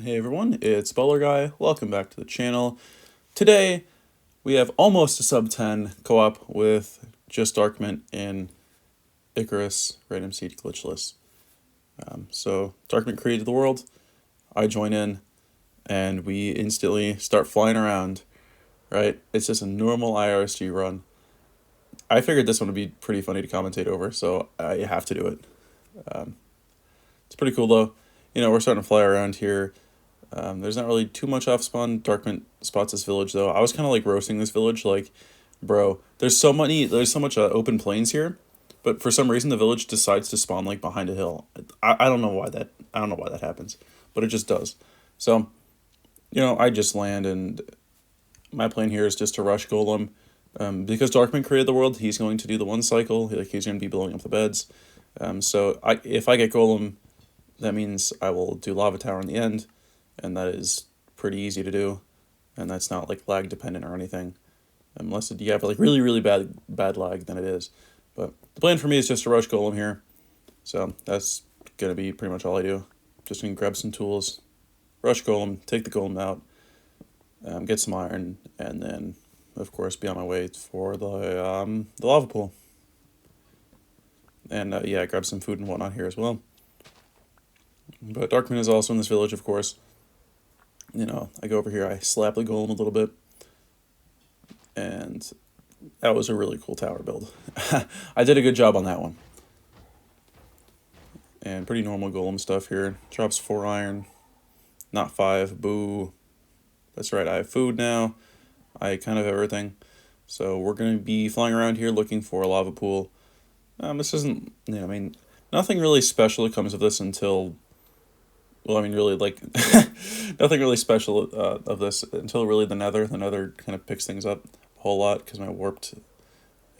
Hey everyone, it's Bowler Guy. Welcome back to the channel. Today we have almost a sub 10 co-op with just Darkmint in Icarus Random Seed Glitchless. So Darkmint created the world, I join in, and we instantly start flying around, right? It's just a normal IRSG run. I figured this one would be pretty funny to commentate over, so I have to do it. It's pretty cool though. We're starting to fly around here. There's not really too much off spawn. Darkmint spots this village though. I was kind of like roasting this village, like, bro, there's so much open plains here, but for some reason the village decides to spawn like behind a hill. I don't know why that happens, but it just does. So, I just land, and my plan here is just to rush Golem. Because Darkmint created the world, he's going to do the one cycle. He's going to be blowing up the beds. So if I get Golem, that means I will do Lava Tower in the end, and that is pretty easy to do, and that's not like lag dependent or anything, unless you have like really bad lag, then it is. But the plan for me is just to rush Golem here, so that's gonna be pretty much all I do. Just gonna grab some tools, rush Golem, take the Golem out, get some iron, and then of course be on my way for the lava pool. And yeah, grab some food and whatnot here as well. But Darkmint is also in this village, of course. I go over here, I slap the Golem a little bit, and that was a really cool tower build. I did a good job on that one. And pretty normal Golem stuff here. Drops 4 iron, not 5, boo. That's right, I have food now. I kind of have everything. So we're going to be flying around here looking for a lava pool. This isn't, nothing really special comes of this until, really, like, nothing really special of this until really the Nether. The Nether kind of picks things up a whole lot because my warped,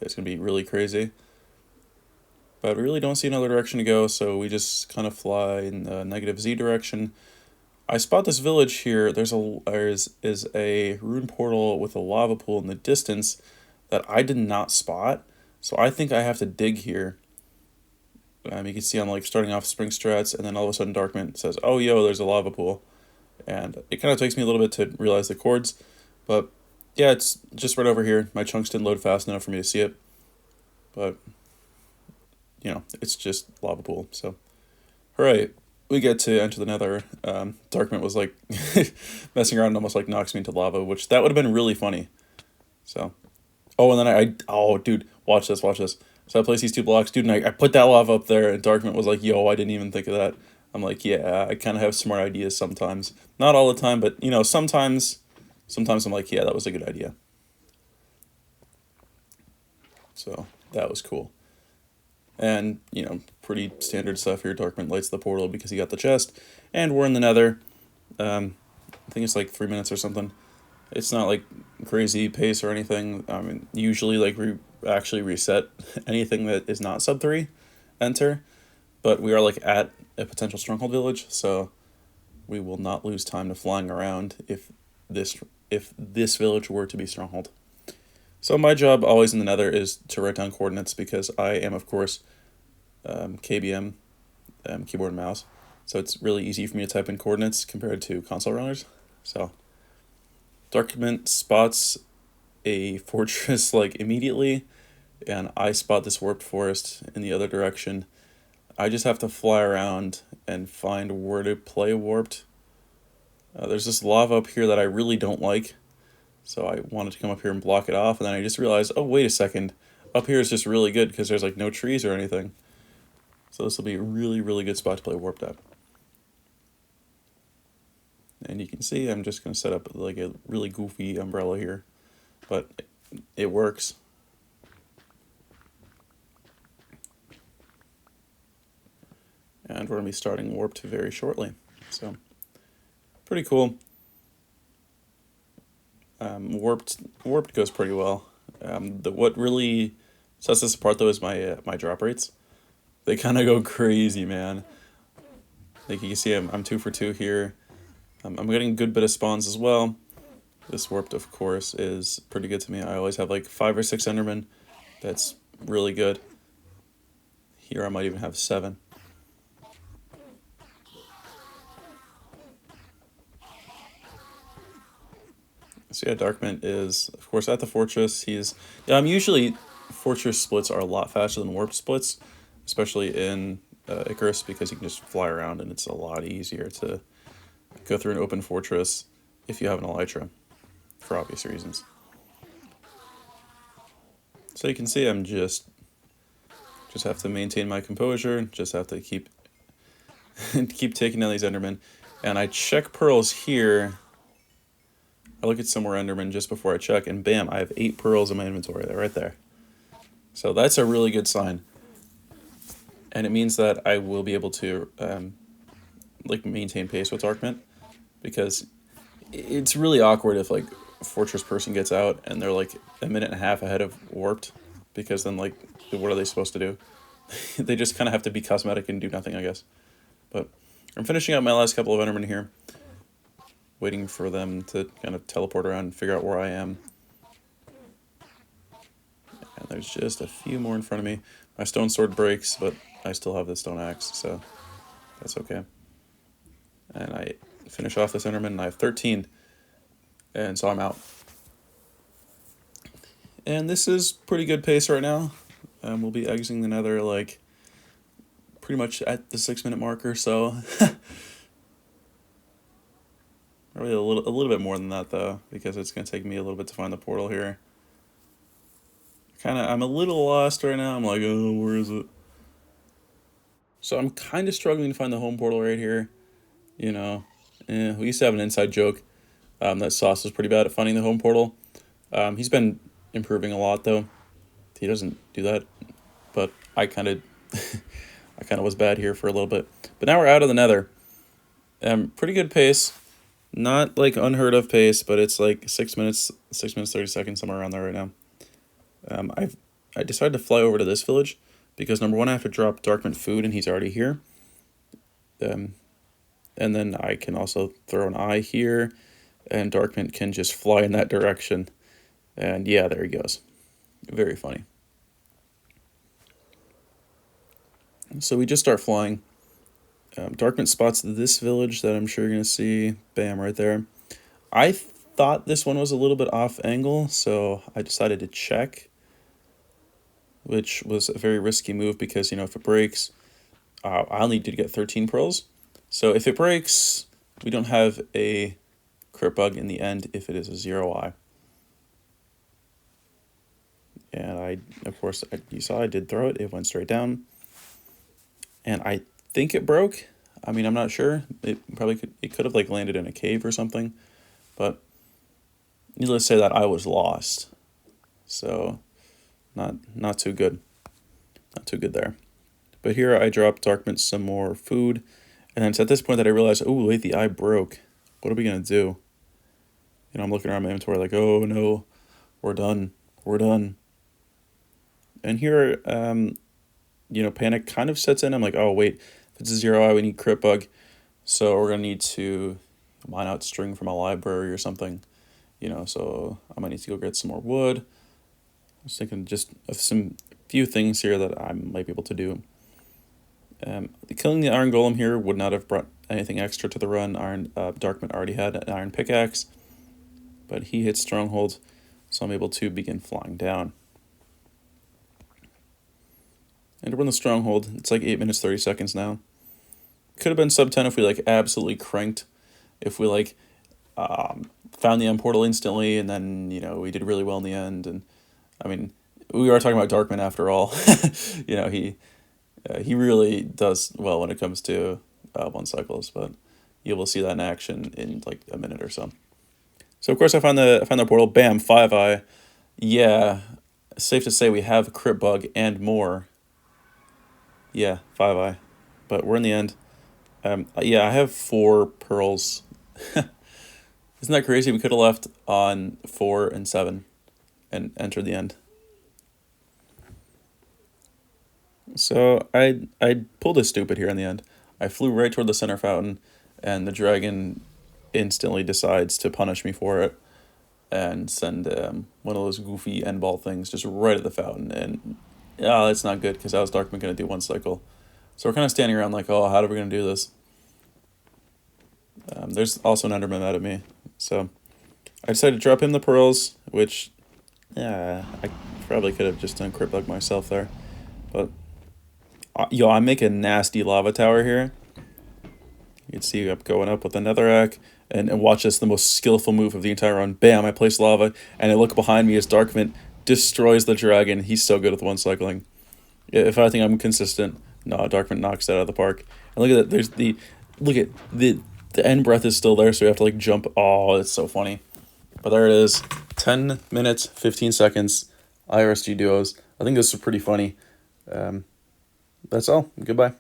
it's going to be really crazy. But we really don't see another direction to go, so we just kind of fly in the negative Z direction. I spot this village here. There's a rune portal with a lava pool in the distance that I did not spot, so I think I have to dig here. You can see I'm like starting off spring strats, and then all of a sudden Darkmint says, "Oh, yo, there's a lava pool," and it kind of takes me a little bit to realize the chords, but yeah, it's just right over here. My chunks didn't load fast enough for me to see it, but it's just lava pool. So, all right, we get to enter the Nether. Darkmint was like messing around and almost like knocks me into lava, which that would have been really funny. So, oh, and then oh, dude, watch this. So I place these 2 blocks, dude, and I put that lava up there, and Darkmint was like, yo, I didn't even think of that. I'm like, yeah, I kind of have smart ideas sometimes. Not all the time, but, sometimes I'm like, yeah, that was a good idea. So that was cool. And, pretty standard stuff here. Darkmint lights the portal because he got the chest, and we're in the Nether. I think it's like 3 minutes or something. It's not like crazy pace or anything. Usually like we actually reset anything that is not sub 3 enter, but we are like at a potential stronghold village, so we will not lose time to flying around if this village were to be stronghold. So my job always in the Nether is to write down coordinates, because I am of course KBM, keyboard and mouse, so it's really easy for me to type in coordinates compared to console runners. So Darkmint spots a fortress like immediately, and I spot this warped forest in the other direction. I just have to fly around and find where to play warped. There's this lava up here that I really don't like, so I wanted to come up here and block it off, and then I just realized, oh, wait a second, up here is just really good because there's like no trees or anything. So this will be a really good spot to play warped at. And you can see I'm just going to set up like a really goofy umbrella here, but it works. And we're going to be starting warped very shortly, so pretty cool. Warped goes pretty well. What really sets this apart though is my drop rates. They kind of go crazy, man. Like you can see, I'm 2 for 2 here. I'm getting a good bit of spawns as well. This warped, of course, is pretty good to me. I always have like 5 or 6 Endermen. That's really good. Here I might even have 7. So yeah, Darkmint is, of course, at the fortress. Usually fortress splits are a lot faster than warp splits, especially in Icarus, because you can just fly around and it's a lot easier to go through an open fortress if you have an Elytra, for obvious reasons. So you can see I'm just have to maintain my composure, just have to keep keep taking down these Endermen. And I check pearls here. I look at some more Endermen just before I check, and bam, I have 8 pearls in my inventory. They're right there. So that's a really good sign. And it means that I will be able to like maintain pace with Darkmint, because it's really awkward if like a fortress person gets out and they're like a minute and a half ahead of warped, because then like what are they supposed to do? They just kind of have to be cosmetic and do nothing, I guess. But I'm finishing up my last couple of Endermen here, waiting for them to kind of teleport around and figure out where I am. And there's just a few more in front of me. My stone sword breaks, but I still have the stone axe, so that's okay. And I finish off this Enderman, and I have 13. And so I'm out. And this is pretty good pace right now. We'll be exiting the nether like pretty much at the 6-minute marker, so probably a little bit more than that though, because it's gonna take me a little bit to find the portal here. I'm a little lost right now. I'm like, oh, where is it? So I'm kind of struggling to find the home portal right here. You know, we used to have an inside joke that Sauce was pretty bad at finding the home portal. He's been improving a lot though. He doesn't do that, but I kind of was bad here for a little bit. But now we're out of the nether. Pretty good pace. Not like unheard of pace, but it's like 6 minutes 30 seconds, somewhere around there right now. I decided to fly over to this village because number one, I have to drop Darkmint food and he's already here. And then I can also throw an eye here, and Darkmint can just fly in that direction. And yeah, there he goes. Very funny. So we just start flying. Darkmint spots this village that I'm sure you're going to see. Bam, right there. I thought this one was a little bit off angle, so I decided to check, which was a very risky move because, you know, if it breaks, I'll need to get 13 pearls. So if it breaks, we don't have a crit bug in the end if it is a 0i. And of course, you saw I did throw it. It went straight down. And I think it broke. I mean, I'm not sure. It could have like landed in a cave or something. But needless to say that I was lost. So not too good. Not too good there. But here I dropped Darkmint some more food. And then it's at this point that I realized, oh, wait, the eye broke. What are we going to do? You know, I'm looking around my inventory like, oh, no, we're done. We're done. And here, you know, panic kind of sets in. I'm like, oh, wait, if it's a 0i, we need crit bug. So we're going to need to mine out string from a library or something. You know, so I might need to go get some more wood. I was thinking just of some few things here that I might be able to do. Killing the iron golem here would not have brought anything extra to the run. Darkmint already had an iron pickaxe, but he hit stronghold, so I'm able to begin flying down. And we're in the stronghold. It's like 8 minutes 30 seconds now. Could have been sub 10 if we like absolutely cranked. If we like found the end portal instantly, and then, you know, we did really well in the end. And I mean, we are talking about Darkmint after all. You know, he really does well when it comes to 1 cycles, but you will see that in action in like a minute or so. So of course I find the portal. Bam, 5i. Yeah, safe to say we have a crit bug and more. Yeah, 5i, but we're in the end. Yeah, I have 4 pearls. Isn't that crazy? We could have left on 4 and 7 and entered the end. So I pulled a stupid here in the end. I flew right toward the center fountain, and the dragon instantly decides to punish me for it and send one of those goofy end ball things just right at the fountain. And yeah, that's not good because I was Darkman going to do 1 cycle. So we're kind of standing around like, oh, how are we going to do this? There's also an Enderman mad at me. So I decided to drop him the pearls, which, yeah, I probably could have just done crit bug myself there. But, yo, I'm making a nasty lava tower here. You can see I'm going up with another netherrack, and watch this, the most skillful move of the entire run. Bam, I place lava, and I look behind me as Darkvent destroys the dragon. He's so good with one cycling. If I think I'm consistent, no, Darkvent knocks that out of the park. And look at that, there's look at the end breath is still there, so we have to like jump. Oh, it's so funny. But there it is, 10 minutes, 15 seconds, IRSG duos. I think this is pretty funny. That's all. Goodbye.